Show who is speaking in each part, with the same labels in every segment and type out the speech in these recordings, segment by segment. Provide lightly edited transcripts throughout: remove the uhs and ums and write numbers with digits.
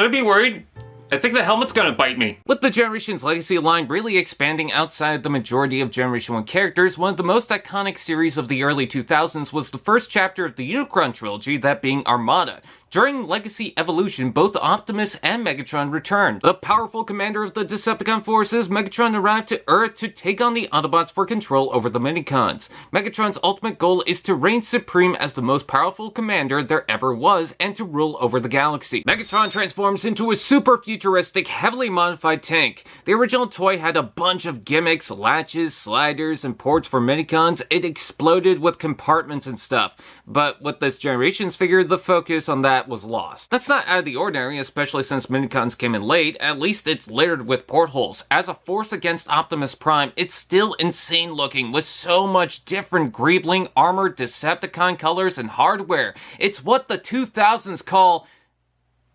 Speaker 1: Should I be worried? I think the helmet's gonna bite me. With the Generations Legacy line really expanding outside the majority of Generation 1 characters, one of the most iconic series of the early 2000s was the first chapter of the Unicron trilogy, that being Armada. During Legacy Evolution, both Optimus and Megatron returned. The powerful commander of the Decepticon forces, Megatron arrived to Earth to take on the Autobots for control over the Minicons. Megatron's ultimate goal is to reign supreme as the most powerful commander there ever was and to rule over the galaxy. Megatron transforms into a super futuristic, heavily modified tank. The original toy had a bunch of gimmicks, latches, sliders, and ports for Minicons. It exploded with compartments and stuff. But with this Generations figure, the focus on that was lost. That's not out of the ordinary, especially since Minicons came in late. At least it's littered with portholes. As a force against Optimus Prime, it's still insane looking, with so much different greebling, armor, Decepticon colors, and hardware. It's what the 2000s call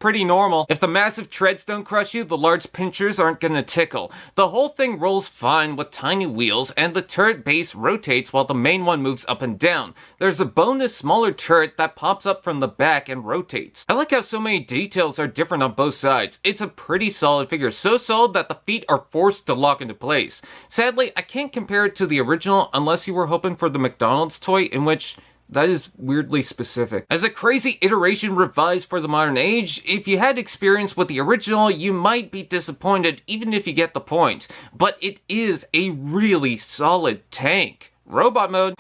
Speaker 1: pretty normal. If the massive treads don't crush you, the large pinchers aren't gonna tickle. The whole thing rolls fine with tiny wheels, and the turret base rotates while the main one moves up and down. There's a bonus smaller turret that pops up from the back and rotates. I like how so many details are different on both sides. It's a pretty solid figure, so solid that the feet are forced to lock into place. Sadly, I can't compare it to the original unless you were hoping for the McDonald's toy, in which that is weirdly specific. As a crazy iteration revised for the modern age, if you had experience with the original, you might be disappointed even if you get the point. But it is a really solid tank. Robot mode.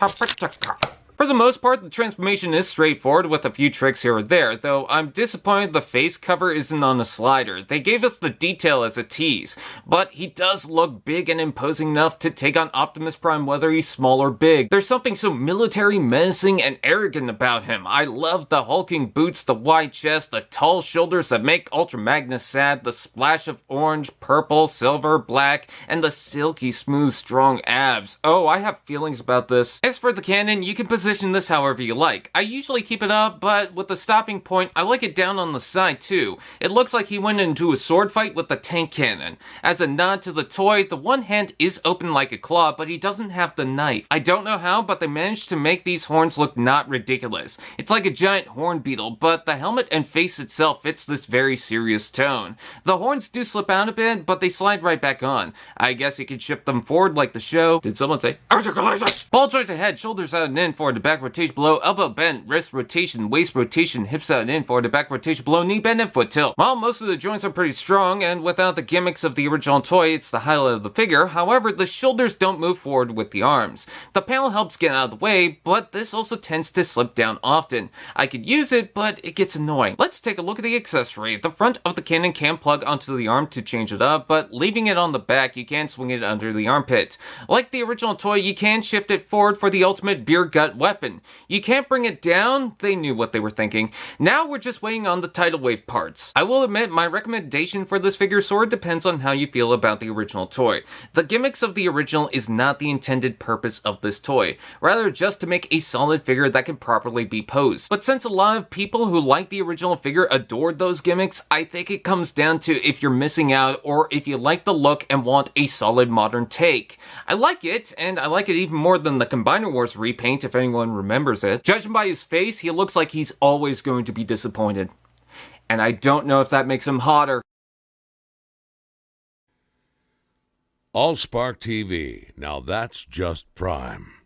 Speaker 1: For the most part, the transformation is straightforward with a few tricks here or there, though I'm disappointed the face cover isn't on a slider. They gave us the detail as a tease, but he does look big and imposing enough to take on Optimus Prime whether he's small or big. There's something so military, menacing, and arrogant about him. I love the hulking boots, the wide chest, the tall shoulders that make Ultra Magnus sad, the splash of orange, purple, silver, black, and the silky smooth strong abs. Oh, I have feelings about this. As for the cannon, you can position this however you like. I usually keep it up, but with the stopping point, I like it down on the side too. It looks like he went into a sword fight with the tank cannon. As a nod to the toy, the one hand is open like a claw, but he doesn't have the knife. I don't know how, but they managed to make these horns look not ridiculous. It's like a giant horn beetle, but the helmet and face itself fits this very serious tone. The horns do slip out a bit, but they slide right back on. I guess you could shift them forward like the show. Did someone say articulation? Ball joint ahead, shoulders out and in, forward to back rotation below, elbow bend, wrist rotation, waist rotation, hips out and in, forward to back rotation below, knee bend and foot tilt. While most of the joints are pretty strong, and without the gimmicks of the original toy, it's the highlight of the figure, however, the shoulders don't move forward with the arms. The panel helps get out of the way, but this also tends to slip down often. I could use it, but it gets annoying. Let's take a look at the accessory. The front of the cannon can plug onto the arm to change it up, but leaving it on the back, you can swing it under the armpit. Like the original toy, you can shift it forward for the ultimate beer gut weapon. You can't bring it down. They knew what they were thinking. Now we're just waiting on the tidal wave parts. I will admit my recommendation for this figure sort of depends on how you feel about the original toy. The gimmicks of the original is not the intended purpose of this toy, rather just to make a solid figure that can properly be posed. But since a lot of people who like the original figure adored those gimmicks, I think it comes down to if you're missing out or if you like the look and want a solid modern take. I like it, and I like it even more than the Combiner Wars repaint, if anyone remembers it. Judging by his face, he looks like he's always going to be disappointed. And I don't know if that makes him hotter.
Speaker 2: Allspark TV. Now that's just prime.